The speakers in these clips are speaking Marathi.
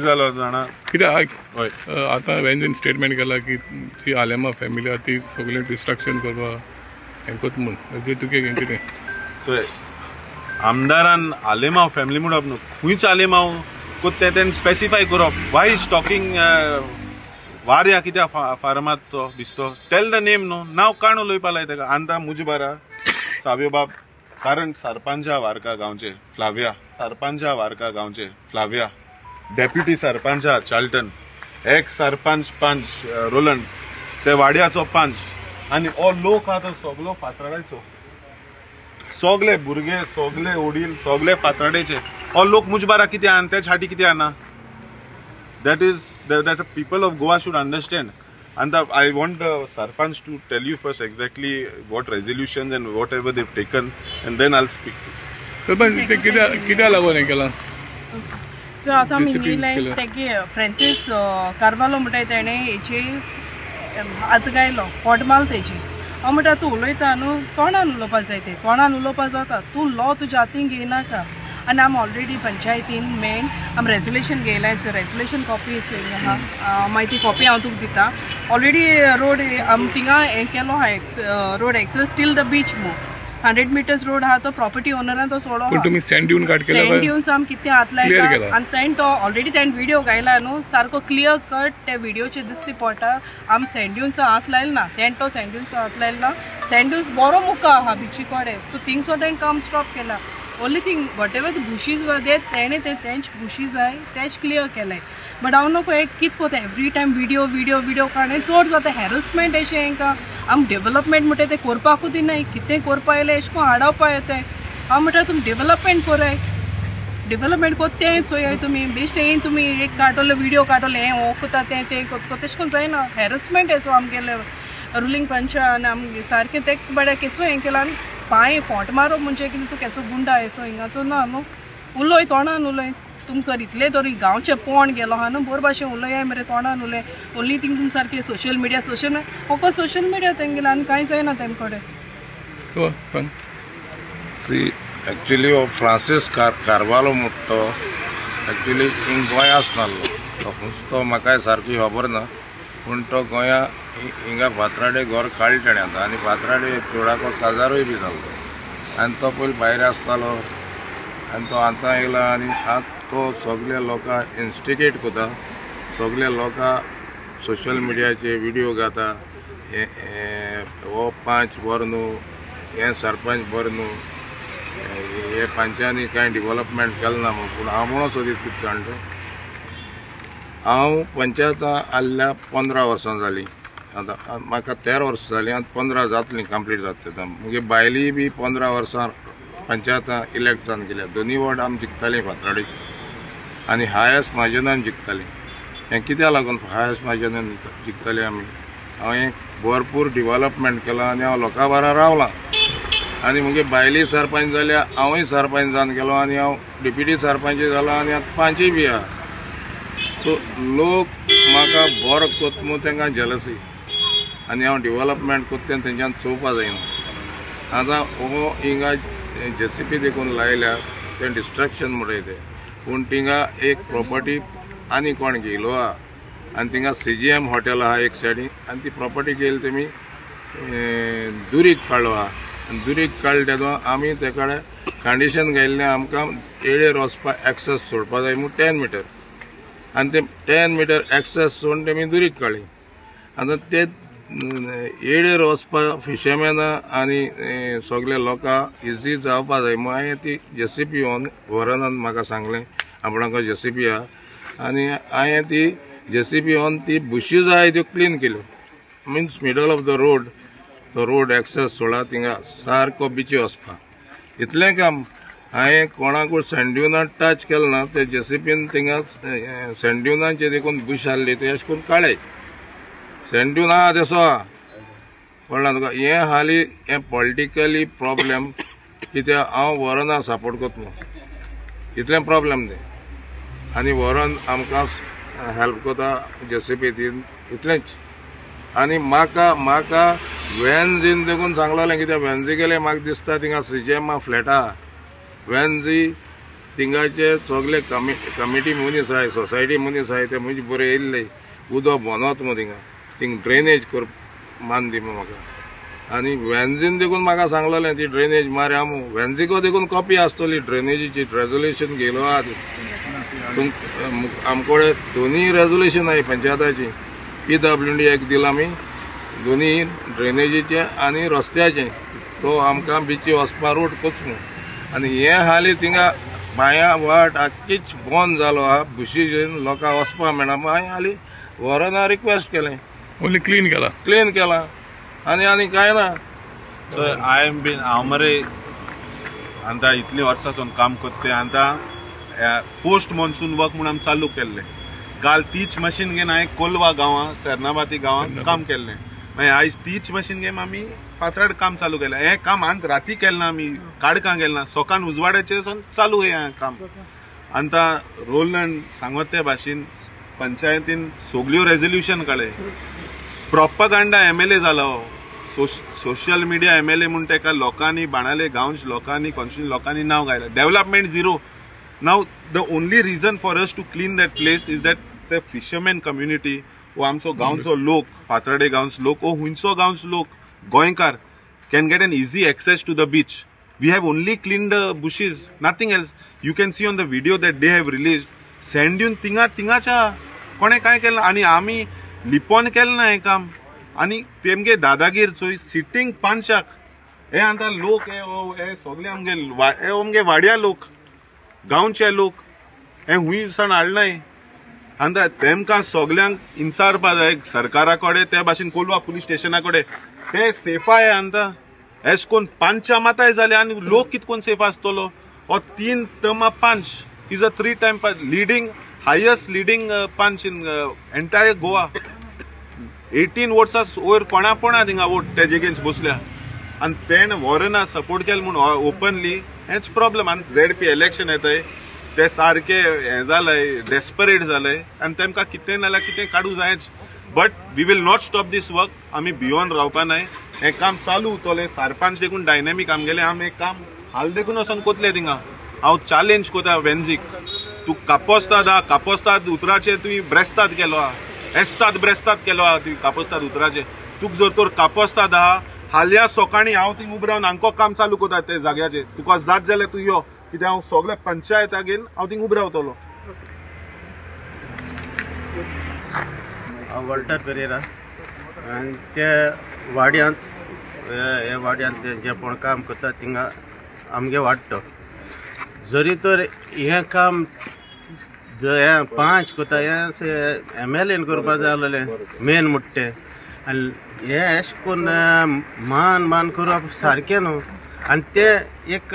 कितें जालो जाणा कित्याक हय आतां वेंजीन स्टेटमेंट केला की ती आलेमा फॅमिली आहा ती सगळें डिस्ट्रक्शन करपा हें कोत म्हूण तुगे कितें चोय आमदारान आलेमांव फॅमिली म्हणप न्हू खंयच आलेमांव कोत तें स्पेसिफाय करप वाय इज टॉकिंग वार्या कित्याक फार्मात तो दिसतो टेल द नेम न्हू नांव काण उलोवपा लाय तेका आंता मुजबारा सावयो बाब कारण सरपंचा वारका गांवचे फ्लाविया सरपंचा वारका गांवचे फ्लाविया डेप्युटी सरपंचा चाल्टन एक्स सरपंच पंच रोलंड ते वाड्याचो पंच आनी हो लोक आहा तो सगलो फातराडेचो सगळे भुरगे सगळे वडील सगळे फातराडेचे हो लोक मुजबारा कितें आहा तेच हाटी कितें आहा that the people of Goa should understand and I want the Sarpanch to tell you first exactly what resolutions and whatever they've taken and then I'll speak to पण ते कित्या लागून हें केलां सो आतां आमी लायक तेगे फ्रांसीस कार्वालो म्हणटाय तेणें हेची आतां गायलो पोटमाल तेजी हांव म्हणटा तूं उलयता न्हू तोंडान उलोवपा जाय तें तोंडान उलोवपा जाता तूं लॉ तुज्या हातीन घेयनाका आनी आम ऑलरेडी पंचायतीन मेन आम रेजोल्युशन घेयलाय सो रेजोल्युशन कॉपी आहा मागीर ती कॉपी हांव तुका दिता ऑलरेडी रोड आम थिंगा हें केलो आहा road access till the beach मो 100 meters रोड आहा तो प्रॉपर्टी ओनरान तो सोडो पण तुमी सँड दिवन काट केला सँड दिवन आम कितें आतलाय आनी तेणें तो ऑलरेडी तेणें व्हिडिओ घायला न्हू सारको क्लियर कट त्या व्हिडिओचेर दिसती पडटा आम सँड दिवन हात लायल ना तेणें तो सँड दिवन हात लायल ना सँड दिवन बरो मुका आहा बिची कोडे सो थिंगसो तेणें काम स्टॉप केला only thing what ever the bushes वर देर तेणें तेंच बुशीज जाय तेच क्लियर केलाय बट हांव नको एक कित कोता एवरी टायम व्हिडिओ काडून चड जाता हॅरसमेंट अशें हेंकां आम डेव्हलपमेंट म्हणटा तें करपाकूच दिनाय कितें करपा येलें अशें करून हाडपा येताय हांव म्हणटा तुमी डेव्हलपमेंट कराय डेव्हलपमेंट कोत तें चोयाय तुमी बेश्टे येवन तुमी एक काडटलो व्हिडिओ काडटलो हें हो कोता तें कोता तेशें करून जायना हॅरसमेंट एसो आमगेले रुलींग पंचान आमगे सारकें तें बड्या केसो हें केलां आनी पांय फोंट मारप म्हणजे कितें तूं केसो गुंडा एसो हिंगाचो ना न्हू उलय तोंडान उलय तुमचो इतले तरी गांवचे पोण गेलो हा न्हू बरो भाशेन उलय मरे तोंडान उलय ओन्ली थिंग तुमी सारकें सोशल मिडिया फकत सोशल मिडिया तेंगेलें आनी कांय जायना तेम कडेन एक्चुअली हो फ्रांसीस कार्वालो म्हणटा एक्चुअली हिंग गोंया आसनालो तो हुंचतो म्हाकाय सारकी खबर ना पूण तो गोंया हिंगा फातराडे घर काडलें तेणें आतां आनी फातराडे चोडाको काजारूय बी जालो आनी तो पयलीं भायर आसतालो आनी तो आतां येयला आनी आतां तो सगळे लोकांक इन्स्टिगेट कोता सगळे लोकांक सोशल मिडियाचे व्हिडिओ घाता हो पंच बरो न्हू हें सरपंच बरो न्हू हे पंचांनी कांय डेव्हलपमेंट केलें ना पूण हांव म्हणून सोदीत कितें जाणटो हांव पंचायतां आयल्या 15 वर्सां जालीं आतां म्हाका 13 वर्सां जालीं आतां 15 जातलीं कंप्लीट जाता मुगे बायली बी 15 वर्सां पंचायतां इलेक्ट जावन गेल्या दोनी वॉर्ड आमी जिखतालीं फातराडेची आनी हायस्ट मार्जिनान जिखतालीं हें कित्याक लागून हायस्ट मार्जिनान जिखतालीं आमी हांवें भरपूर डेव्हलपमेंट केलां आनी हांव लोकां बारा रावलां आनी मुगे बायली सरपंच जाल्या हांवूय सरपंच जावन गेलो आनी हांव डेप्युटी सरपंच जालो आनी आतां पांचय बी आहा सो लोक म्हाका बरो कोत म्हूण तांकां जेलसी आनी हांव डेव्हलपमेंट कोत्ता तें तेंच्यान चोवपा जायना आतां हो हिंगा JCP देखून लायल्या तें डिस्ट्रक्शन म्हणटाय तें पूण थिंगा एक प्रॉपर्टी आनी कोण घेयलो आहा आनी थिंगा CGM हॉटेल आहा एक सायडीन आनी ती प्रॉपर्टी घेयली तेमी दुरीक काडलो आहा आनी दुरीक काडले तेदो आमी तेका कंडिशन घायल्लें आमकां येळेर वचपाक एक्सेस सोडपा जाय म्हूण 10 मीटर आनी ते 10 मीटर एक्सेस सोडून तेमी दुरीक काडली आतां ते येळेर वचपाक फिशरमॅन आनी सगळे लोकांक इजी जावपा जाय म्हूण हांवें ती JCP व्हरोन म्हाका सांगलें आपणाको JCP आहा आनी हांवें ती JCP ती बुशीज आहाय त्यो क्लीन केल्यो means middle of the road तो रोड एक्सेस सोडा थिंगा सारको बिची वचपाक इतलें काम हांवें कोणाकूय सँड्युनान टच केलें ना ते JCPन थिंगा सँड्युनाचे देखून बुश आहली ते अशें करून काडय सँड्यून आहा तेसो आहा कळना तुका हें हालीं हें पॉलिटिकली प्रॉब्लेम कित्याक हांव व्हरोना सपोर्ट कोता न्हू इतलें प्रॉब्लेम तें आनी व्हरोन आमकां हेल्प कोता JCP तीन इतलेंच आनी म्हाका वेन्जीन देखून सांगलोलें कित्याक वेन्जी गेले म्हाका दिसता थिंगा CGM फ्लॅट आहा वेन्जी थिंगाचे सगळे कमिटी मनीस आहाय सोसायटी मनीस आहाय ते म्हणजे बरे येयल्ले उदक बनवत मग थिंग ड्रेनेज कर मान दी म्हाका आनी वेन्झीन देखून म्हाका सांगलेलें ती ड्रेनेज मारे आम वेन्झिको देखून कॉपी आसतली ड्रेनेजीची रेजोल्युशन गेलो आहा आमकोडे दोन्ही रेजोल्युशन आहाय पंचायताची PWD एक दिला आमी दोन्ही ड्रेनेजीचे आनी रस्त्याचे तो आमकां बिची वचपा रूट कोचमू आनी हे हाली थिंगा बाया वाट आख्खीच बंद जालो आहा बुशीज लोकांक वचपा मेळना हांवें हाली व्हरोन रिक्वेस्ट केलें ओन्ली क्लीन केला आनी काय ना सो आय एम बीन हांव मरे आतां इतली वर्सां काम करते आतां पोस्ट मॉन्सून वर्क म्हणून आमी चालू केल्लें काल तीच मशीन घेवन हांवें कोलवा गांवां सेर्नाबाती गांवांत काम केल्लें मागीर आयज तीच मशीन घेवन आमी फातराड काम चालू केलें हें काम आंत राती केलें ना आमी काडकां गेलें ना सोकान उजवाड्याचेर चालू हें काम आतां रोलंड सांगत ते भाशेन पंचायतीन सगल्यो रेजोल्युशन काडले प्रोपगंडा MLA जालो सोशल मिडिया MLA म्हणून तेका लोकांनी बाणाले गांवच्या लोकांनी कॉन्स्टिट्युएंसी लोकांनी नांव घायलें development zero now the only reason for us to clean that place is that the fisherman community वो आमचो गांवचो लोक फातराडे गांवचो लोक वो हुंयचो गांवचो लोक गोंयकार can get an easy access to the beach we have only clean the bushes nothing else you can see on the video that they have release सँड दिवन तिंगाच्या कोणे काय केलें आनी आमी लिपोन केलें ना हें काम आनी तेमगे दादागीर चोय सिटींग पांचाक हे आतां लोक हे सगळे आमगे वाड्या लोक गांवचे लोक हे हुंय सण हाडनाय आतां तेमकां सगल्यांक इंसारपा जाय सरकारा कडेन ते भाशेन कोलवा पुलीस स्टेशना कडेन ते सेफाय आतां एश कोन पांचा माताय जाले आनी लोक कितकोन सेफ आसतलो हो 3 टर्मा panch is a 3 time leading highest leading panch in entire Goa 18 वोट्सां वयर कोणा पडना थिंगा वोट तेजे अगेन्स्ट बसल्या आनी तेणें व्हरना सपोर्ट केलें म्हणून ओपनली हेच प्रॉब्लेम आनी ZP इलेक्शन येताय ते सारके हें जालाय डेस्परेट जालाय आनी तेमकां कितें नाल्यार कितें काडूं जायच but we will not stop this work आमी भियोन रावपा नाय हें काम चालू उरतलें सरपंच देखून डायनॅमीक आमगेलें आमी हें काम हाल देखून वचोन कोतलें थिंगा हांव चॅलेंज कोता वेन्झीक तूं कापोस्ताद उतराचेर तुवें ब्रेस्ताद केलो आहा एस्ताद ब्रेस्ताद केलो आहा तुवें कापोस्ताद उतराचेर तुका जर तर कापोस्ताद आहा हाल्या सोकाणी हांव थिंग उबो रावन हांको काम चालू कोता ते जाग्याचेर तुका जात जाल्यार तूं यो कित्याक हांव सगळ्या पंचायताक घेवन हांव थिंग उबो रावतलो हांव वॉल्टर पेरेरा आनी ते वाड्यांत हे वाड्यांत जे कोण काम करता थिंगा आमगे वाडटो जरी तर हें काम हे 5 कोता हें MLA करपा जाय आसलेलें मेन म्हणटा तें आनी हे अशें करून मान करप सारकें न्हू आनी ते एक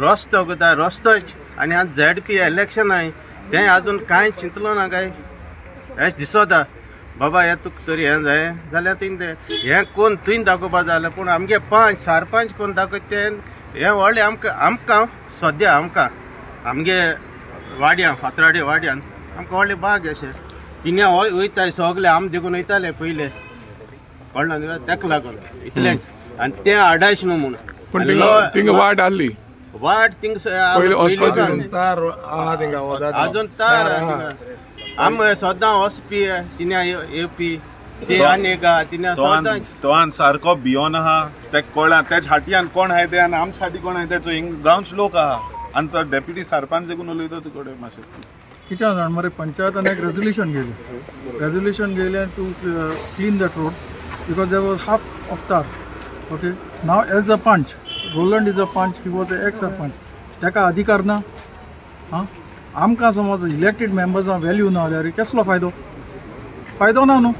रस्तो कोता रस्तोच आनी आतां ZP इलेक्शन आहाय तें आजून कांय चिंतलो ना काय अशें दिसता बाबा हें तुका तरी हें जाय जाल्यार तुवें हें कोण तुवें दाखोवपा जाय जाल्यार पूण आमगे सरपंच कोण दाखयता तें हें व्हडलें आमकां सद्या आमगे वाड्यां फातराडे वाड्यान आमकां व्हडलें बाग अशें तिने वयताय सगळे आम देखून वयताले पयले कळना न्ही तेका लागून इतलेंच आनी तें आडायश न्हू म्हणून थिंगा वाट आहली वाट अजून तार आम सदां वचपी तिने येवपी ते आनेका तिने सदां तो सारको भियोन आहा तेका कळना तेज हाटयान कोण आहाय ते आनी आमच्या हाटी कोण आहाय तेचो गांवचे लोक आहा आनी तो डेप्युटी सरपंच देखून उलयता तुकडे मातशें कितें जाण मरे पंचायतान एक रेजोल्युशन गेलें to clean that road because there was half of tar okay now as a panch Roland is a पंच ही वॉज एक्स सरपंच ताका अधिकार ना हां आमकां समज इलेक्टेड मेंबर्सां व्हॅल्यू ना जाल्यार कसलो फायदो ना न्हू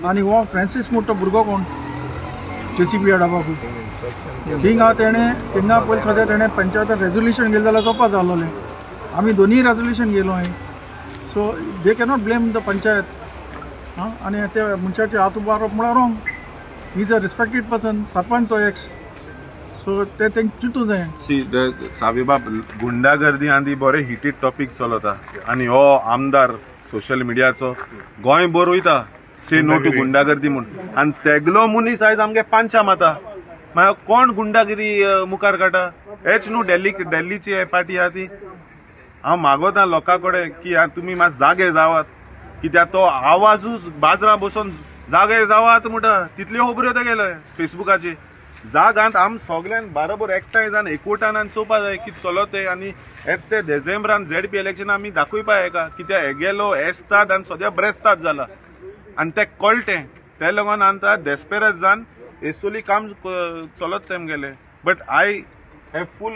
आनी हो फ्रांसीस म्हणटा भुरगो कोण JCB हाडा बाबू थिंगा थिंगा पयलीं सद्या तेणें पंचायतान रेजोल्युशन गेलें जाल्यार चोपा जाल्लोलें आमी दोनीय रेजोल्युशन गेलो हांवें so they cannot blame the panchayat हां आनी ते मनशाचे हात उबारप म्हळ्यार wrong he is a respected person sarpanch तो एक्स सो ते तेंक चिंतूं जाय सी सावीबाब गुंडागर्दी आनी बरे हिटीड टॉपीक चलता आनी हो आमदार सोशल मिडियाचो गोंय बरो वयता से नो टू गुंडागर्दी म्हणून आनी तेगलो मनीस आयज आमगे पांचा माता मागीर कोण गुंडागिरी मुखार काडटा हेच न्हू दिल्लीची पार्टी आहा ती हांव मागोता लोकां कडेन की तुमी मात जागे जावात, कित्याक तो आवाजूच बाजरां बसून जागे जावात म्हणटा तितल्यो खबऱ्यो तेगेले फेसबुकाचेर. जागांत आम सगळ्यान बरोबर एकठांय जावन एकवटान आनी चोवपा जाय कितें चलो तें. आनी येता डिसेंबरान ZP इलेक्शन आमी दाखोवपा हेका, कित्याक हे गेलो एस्ताद आनी सद्या ब्रेस्ताद जाला आनी तें कळटें. ते लागून आतां डेस्पेरेट जावन एसोली काम चलत तेमगेले. But I have full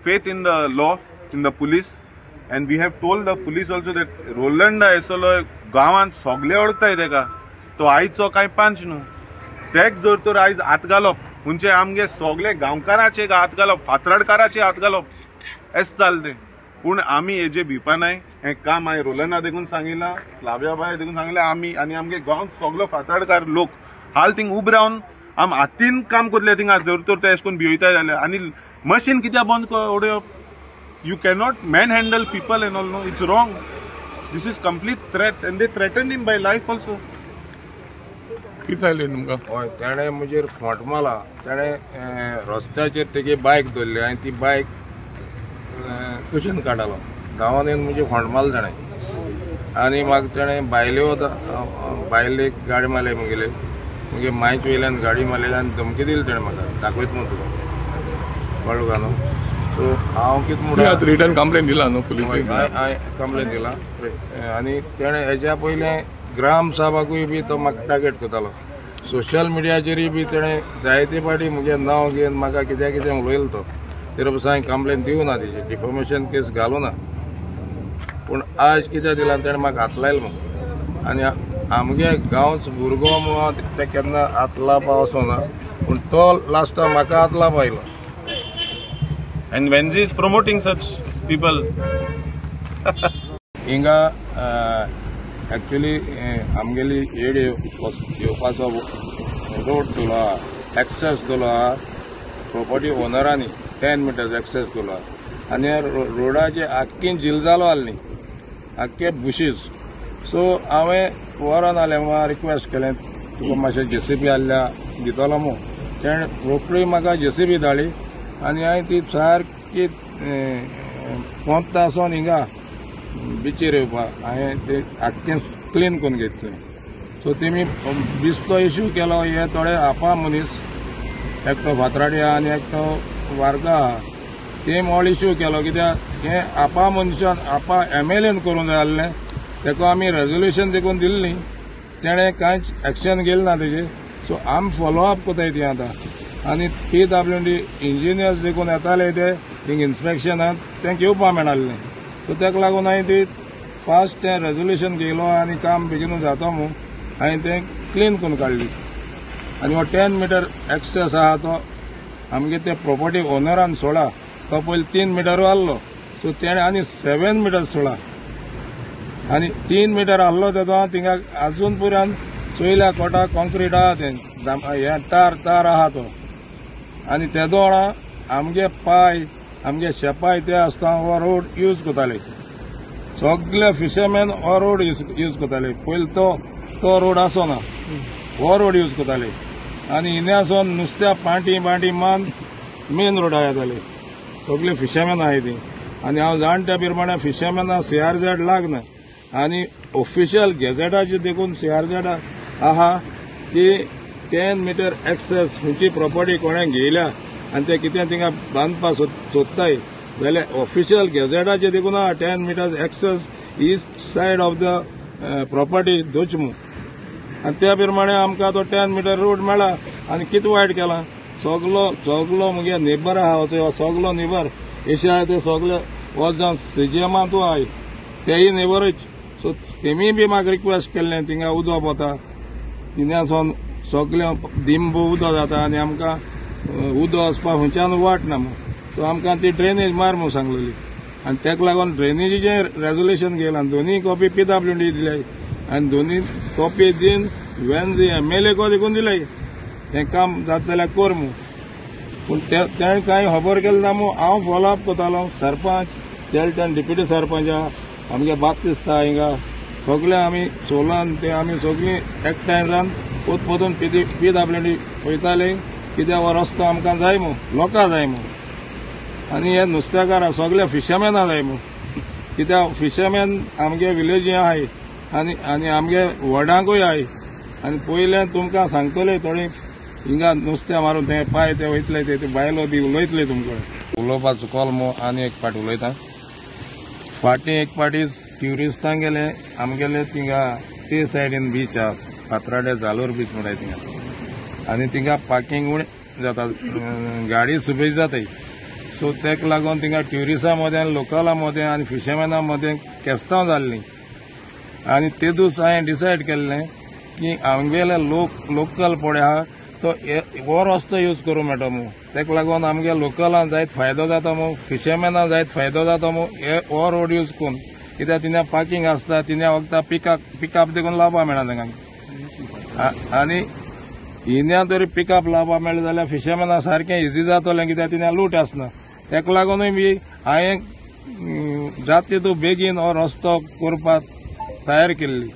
faith in the law, in the police, and we have told the police also that रोलंडा एसोलो गांवांत सगळे ओळखताय तेका, तो आयचो कांय पंच न्हू. तेच जर तर आयज हात घालप म्हणजे आमगे सगळे गांवकारांचे हात घालप, फातराडकाराचे हात घालप एस चलते. पूण आमी हेजे भिवपानाय. हें काम हांवें रोलंडा देखून सांगिल्लां, फ्लाविया बाय देखून सांगिल्लें. आमी आनी आमगे गांवांत सगळो फातराडकार लोक हाल थिंग उब रावन आम हातीन काम करतले थिंगा जर तर ते एश कोन भिवयताय जाल्यार. आनी मशीन कित्याक बंद उडोवप? You cannot manhandle people and all. No, it's wrong. This is complete threat and they threaten him by life also. कितें जालें तुमकां? हय, तेणें म्हजेर फोंट मारला. तेणें रस्त्याचेर तेगे बायक दवरली आनी ती बायक कुशीन काडलो. गांवांत येवन म्हजे फोंट मारलो तेणें. आनी म्हाका तेणें भायलेक गाडी मारले मुगे मायचे वयल्यान गाडी मारली आनी धमकी दिली तेणें म्हाका, दाखयत म्हूण तुका. कळ्ळो काय न्हू? सो हांव कितें म्हणून रिटर्न कंप्लेन दिला न्हू पुलिसेक? हांवें कंप्लेन दिला. आनी तेणें हेज्या पयलें ग्राम सभाकूय बी तो म्हाका टार्गेट करतालो. सोशल मिडियाचेरूय बी तेणें जायते फाटी म्हजें नांव घेवन म्हाका कित्याक कितें उलयलो तो. तेरे बस हांवें कंप्लेन दिवं ना, तेजी डिफॉमेशन केस घालूं ना. पूण आज कित्याक दिला तेणें म्हाका हात लायलो म्हणून. आनी आमगे गांवचो भुरगो म्हणून ते केन्ना हात लावपा वचोना, पूण तो लास्टाक म्हाका हात लावपा आयलो. And when he is promoting such people, हिंगा एक्चुअली आमगेली येड येवपाचो रोड दिलो आहा, एक्सेस दिलो आहा प्रॉपर्टी ओनरांनी 10 मिटर्स एक्सेस दिलो आहा. आनी ह्या रोडाचे आख्खी जिलजालो आसली, आख्खे बुशीज. सो हांवें वरान आल्या रिक्वेस्ट केलें तुका मातशें JCB आहल्या दितलो म्हूण. तेणें रोखडी म्हाका JCB धाडली आनी हांवें ती सारकी पोंता सावन हिंगा बिचीर येवपाक हांवें ते आख्खें क्लीन करून घेतलें. सो तेमी बिस्तो इश्यू केलो. हे थोडे आपा मनीस, एकटो फातराडी आहा आनी एकटो वार्गा आहा, तेम ऑल इश्यू केलो. कित्याक हें आपा मनशान आपा MLAन करूंक जाय आसलें. तेका आमी रेजोल्युशन देखून दिल्ली, तेणें कांयच एक्शन घेतलें ना तेजेर. सो आमी फॉलोअप कोताय ती आतां. आनी PWD इंजिनियर्स देखून येताले ते थिंग इन्स्पेक्शनाक, तेंका येवपा मेळनासलें. सो तेका लागून हांवें ती फास्ट तें रेजोल्युशन घेयलो आनी काम बेगीनूच जाता म्हूण हांवें तें क्लीन करून काडली. आनी हो 10 मिटर एक्सेस आहा तो आमगे ते प्रॉपर्टी ओनरान सोडला. तो पयलीं 3 मिटर आहलो, सो तेणें आनी 7 मिटर सोडला. आनी 3 मिटर आहलो तेदो थिंगा आजून पर्यंत चोयल्या कोटा कॉन्क्रीट आहा तें हे तार आहा तो. आनी तेदो वांगडा आमगे पाय, आमगे शेपाय ते आसता हो रोड यूज करताले. सगळे फिशरमॅन हो रोड यूज करताले. पयलीं तो रोड आसना, हो रोड यूज करताले. आनी हिन्यासून नुस्त्या पांटी मान मेन रोडार येताले. सगळे फिशरमॅन आहाय ती. आनी हांव जाणट्या प्रमाणे फिशरमॅना CRZ लागना. आनी ऑफिशियल गॅझेटाचेर देखून CRZ आहा की 10 मिटर एक्सेस खंयची प्रॉपर्टी कोणें घेयल्या आनी ते कितें थिंगा बांदपा सोदताय जाल्यार ऑफिशियल गॅझेटाचेर देखून 10 metres access east side of the property दोच म्हूण. आनी त्या प्रमाणे आमकां तो 10 मिटर रोड मेळ्ळा. आनी कितें वायट केलां, सगलो मुगे नेबर आहा, सगलो नेबर एशिया ते सगळे वच जावन CGMांतू आहाय, तेय नेबरच. सो तेमी बी म्हाका रिक्वेस्ट केल्लें थिंगा उदक वता, तिन्यासून सगळे दिंब उदक जाता आनी आमकां उदक वचपाक खंयच्यान वाट ना म्हूण. सो आमकां ती ड्रेनेज मार म्हूण सांगलेली. आनी तेका लागून ड्रेनेजीचें रेजोल्युशन घेयलां. दोनूय कॉपी PWD दिल्याय आनी दोनूय कॉपी दिन वेन्झी MLA को देखून दिल्याय हें काम जाता जाल्यार कर म्हूण. पूण तेणें कांय खबर केलें ना म्हूण हांव फॉलोअप करतालो. सरपंच, तेलटन डिप्युटी सरपंच आहा, आमगे बात्तिस्ता हिंगा सगळे आमी सोलान ते आमी सगळीं एकठांय जावन पोतपोतून PWD वयताले. कित्याक हो रस्तो आमकां जाय म्हूण, लोकां जाय म्हूण. आनी हे नुस्तेकार सगळे फिशरमॅना जाय म्हूण. कित्याक फिशरमॅन आमगे विलेजी आहाय आनी आमगे वडांकूय आहाय आनी पयले तुमकां सांगतले थोडे हिंगा नुस्तें मारून ते पाय ते वयतले ते बायलो बी उलयतले तुमकां उलोवपाचो कॉल आनी एक पाट उलयता फाटीं एक पाटी ट्युरिस्टांक गेले आमगेले थिंगा ते सायडीन बीच आहा फातराडे जालोर बीच म्हणटाय थिंगा आनी थिंगा पार्किंग उणें जाता गाडी सुबय जाताय सो तेका लागून थिंगा ट्युरिस्टां मदें लोकलां मदें आनी फिशरमॅना मदें केस्तांव जाल्लीं आनी ते दीस हांवें डिसायड केल्लें की आमगेले लोकल पळय आहा तो हो रस्तो यूज करूं मेळटा मू तेका लागून आमगे लोकलांक जायत फायदो जाता मू फिशरमॅनाक जायत फायदो जाता मू हो रोड यूज करून कित्याक तिने पार्किंग आसता तिने वखदां पिकअप देखून लावपा मेळना तांकां आनी हिन्या तरी पिकअप लावपा मेळ्ळें जाल्यार फिशरमॅनाक सारकें इजी जातलें कित्याक तिने लूट आसना तेका लागूनय बी हांवें जाता तितू बेगीन हो रस्तो करपाक तयार केल्ली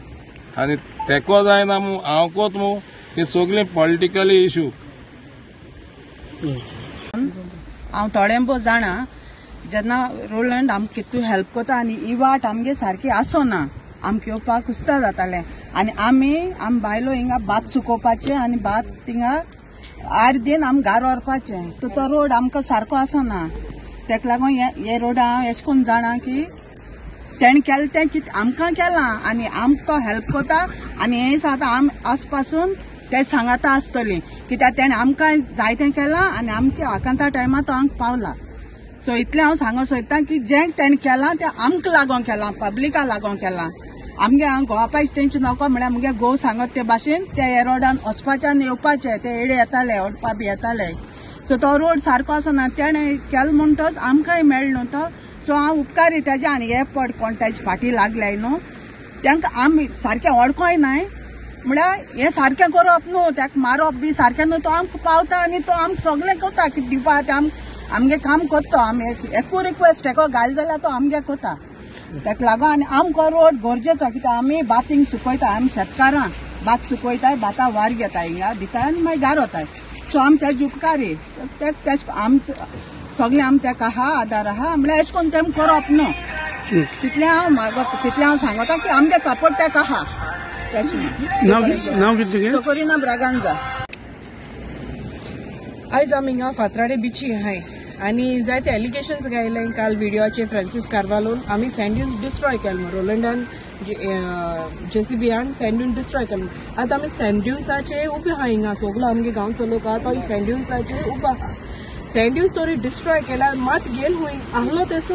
आनी तेको जायना मू हांव कोत मू ही सगळी पॉलिटिकली इश्यू हांव थोडें बहुत जाणा जेन्ना रोलंड आमकां कितू हेल्प करता आनी ही वाट आमगे सारकी आसोना आमकां येवपाक कुस्ता जातालें आनी आमी बायलो हिंगा भात सुकोवपाचें आनी भात थिंगा आर्देन आमी घार व्हरपाचें तो रोड आमकां सारको आसोना तेका लागून हे रोड हांव अशें करून जाणा की तेणें केलें तें कितें आमकां केलां आनी आमकां तो हेल्प करता आनी हें सांगता आम आस पासून ते सांगाता आसतलीं कित्याक तेणें आमकां जायतें केलां आनी आमच्या आकांता टायमार तो हांगा पावला सो इतलें हांव सांगूंक सोदतां की जें तेणें केलां तें आमकां लागून केलां पब्लिकाक लागून केलां आमगे हांगा गोवापाचें तेंचे नोको म्हळ्यार मुगे घोव सांगत ते भाशेन ते हे रोडान वचपाचें आनी येवपाचें ते येडे येताले ओडपा बी येताले सो तो रोड सारको आसना तेणें केलो म्हणटच आमकांय मेळ्ळो न्हू तो सो हांव उपकारी तेजे आनी हे पड कोण तेजे फाटी लागले न्हू तांकां आमी सारकें वळखोय नाय म्हळ्यार हें सारकें करप न्हू ताका मारप बी सारकें न्हू तो आमकां पावता आनी तो आमकां सगळें करता कितें दिवपा तें आमगे काम करता आमी एकू रिक्वेस्ट हेको घाल जाल्यार तो आमगे करता ताका लागून आनी आमकां रोड गरजेचो कित्याक आमी भात हिंग सुकयता आमी शेतकारां भात सुकयताय भातां वार घेताय हिंगा दिताय आनी मागीर घार वताय सो आमी तेजे उपकारी आमचे सगळें आमी तेका आहा आदार आहा म्हळ्यार अशें करून तेम करप न्हू तितलें हांव सांगता की आमगे सपोर्ट तेका आहा नांव कितलें सोकोरिना ब्रागांजा आयज आमी हिंगा फातराडे बिची हाय आनी जायते एलिगेशन्स गायले काल व्हिडिओचे फ्रांसीस कार्वालोन आमी सँड्यून्स डिस्ट्रॉय केले रोलंडान JCBयान सँड्यून डिस्ट्रॉय केले आतां आमी सँड्यून्साचे उबे आहा हिंगा सगलो आमगे गांवचो लोक आहा तो सँड्यून्साचे उबो आहा सँड्यून्स तरी डिस्ट्रॉय केल्यार मात गेल हुंय आहलो तेसो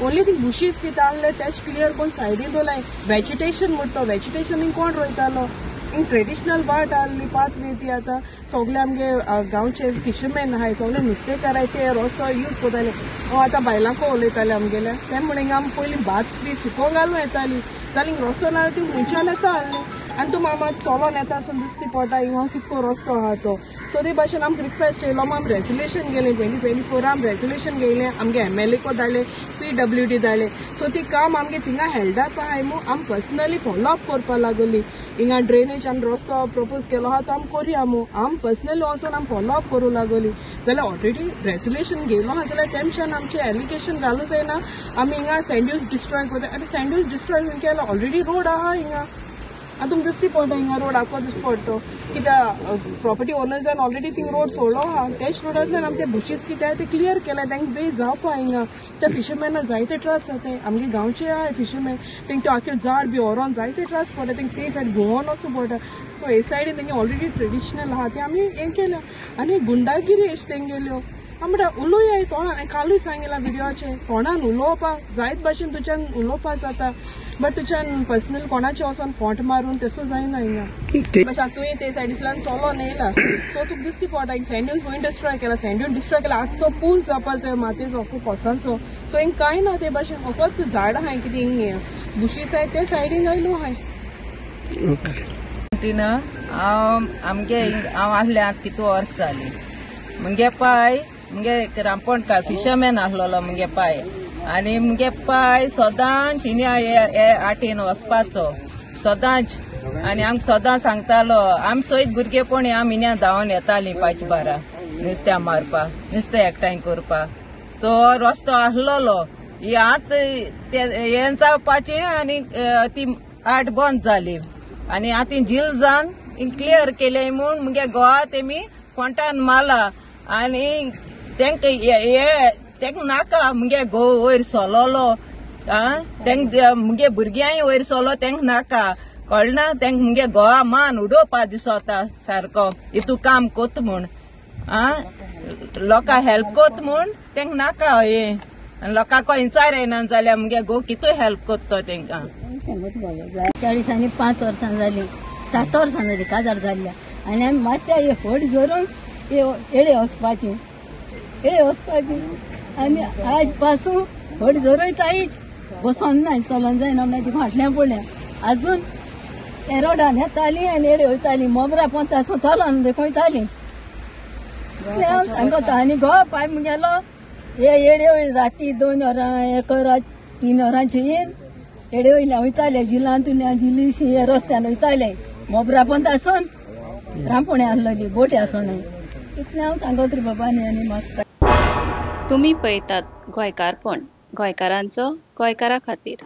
ओन्ली थिंग बुशीस कितें आहले तेच क्लियर कोण सायडीन दवरलाय वेजिटेशन म्हणटा वेजिटेशन हिंग कोण रोयतालो हिंग ट्रेडिशनल वाट आहली 5 ती आतां सगळे आमगे गांवचे फिशरमॅन आहाय सगळे नुस्तेंकाराय ते रस्तो यूज करताले हांव आतां बायलांको उलयताले आमगेले ते म्हण हिंगा आमी पयलीं भात बी सुकोवंक घालूं येताली जाल्यार रस्तो ना ती खुंयच्यान येता आहली आनी तूं मामा चलोन येता आसून दिसती पडटा हिंगा कितको रस्तो आहा तो सो ते भाशेन आमकां रिक्वेस्ट येयलो आमी रेजोल्युशन गेलें 2024 आमी रेजोल्युशन घेयलें आमगे MLA को धाडलें PWD धाडलें सो ती काम आमगे थिंगा हेल्ड अप आहाय मू आमी पर्सनली फॉलो अप करपा लागोली हिंगा ड्रेनेज आनी रस्तो प्रपोज केलो आहा तो आमी करया मू आमी पर्सनली वचून आमी फॉलो अप करूं लागोली जाल्यार ऑलरेडी रेजोल्युशन घेयलो आहा जाल्यार तेमच्यान आमचें एलिगेशन घालूं जायना आमी हिंगा सँड्यून्स डिस्ट्रॉय करता आनी सँड्यून्स डिस्ट्रॉय केल्यार ऑलरेडी रोड आहा हिंगा आतां तुमकां दिसती पडटा हिंगा रोड आखो दिसता पडटा कित्याक प्रॉपर्टी ओनर्सान ऑलरेडी थिंग रोड सोडलो आहा तेच रोडांतल्यान आमचे बुशीस कितें आहा ते क्लियर केल्या तांकां वे जावपा हिंगा त्या फिशरमॅनाक जायते त्रास जाताय आमगे गांवचे आहाय फिशरमॅन तांकां आख्यो झाड बी व्हरोन जायते त्रास पडटा तांकां ते सायड घुंवोन वचूं पडटा सो हे सायडीन तांगे ऑलरेडी ट्रेडिशनल आहा ते आमी हें केल्या आनी गुंडागिरी अशें तेंगेल्यो म्हणल्यार उलोवया तोंडान कालूय सांगिल्ला व्हिडिओचे तोंडान उलोवपाक जायत भाशेन तुज्यान उलोवपाक जाता बट तुज्यान पर्सनल कोणाचे वचोन फोंट मारून तेसो जायना हिंगा मातशें तुवें ते सायडींतल्यान चलोन येयला सो तुका दिसती पडटा हिंग सँड्यून्स खंय डिस्ट्रॉय केला सँड्यून डिस्ट्रॉय केला आख्खो पूल जावपा जाय मातयेचो अख्खो कोसांचो सो हिंग कांय ना ते भाशेन फकत झाड आहाय कितें हिंग बुशीस आहाय ते सायडीन आयलो आहाय हांव आहले आतां कितू वर्स जाली मुगे पाय मुगे रामपोणकार फिशरमॅन आहलोलो मुगे पाय आनी मुगे पाय सदांच हिने हे आटेन वचपाचो सदांच आनी आमकां सदां सांगतालो आमी सयत भुरगेपणी आमी हिन्या धांवन येतालीं 5 बारा नुस्त्या मारपाक नुस्तें एकठांय करपाक सो रस्तो आहलोलो हे जावपाची आनी ती आट बंद जाली आनी आतां झील जावन क्लियर केले म्हूण मुगे गोवा तेमी फोंटान मारला आनी तेंक नाका मुगे घोव वयर सोलोलो मुगे भुरग्यांय वयर सोलो तेंक नाका कळना तेंक मुगे घोवा मान उडोवपा दिसोता सारको हितू काम कोत म्हूण लोकां हेल्प कोत म्हूण तेंक नाका हे लोकांक विचारना जाल्यार मुगे घोव कितू हेल्प कोत्तो तेंकां 40 आनी 5 वर्सां जालीं 7 वर्सां जालीं काजार जाल्ल्या आनी आमी मात्या हे फोड जोरून येडे वचपाची आनी आज पासून फोड जोरोयतायच बसोन ना चलोन जायना म्हणल्यार ती फाटल्यान पडल्या आजून हे रोडान येतालीं आनी येडे वयतालीं मोबरा पोंतासून चलोन देखूयतालीं हांव सांगता आनी घोव पाय मुगेलो हे येडे राती 2 वरां 1 वरां 3 वरांचे येन येडे वयल्या वयताले जिलान तुल्या जिलीशी रस्त्यान वयताले मोबरा पोंतासून रामपुणे आहलोली बोटी आसून इतलें हांव सांगत रे बाबांनी आनी म्हाका तुम्ही पळयतात गोंयकारपण गोंयकारांचो गोंयकारा खातीर.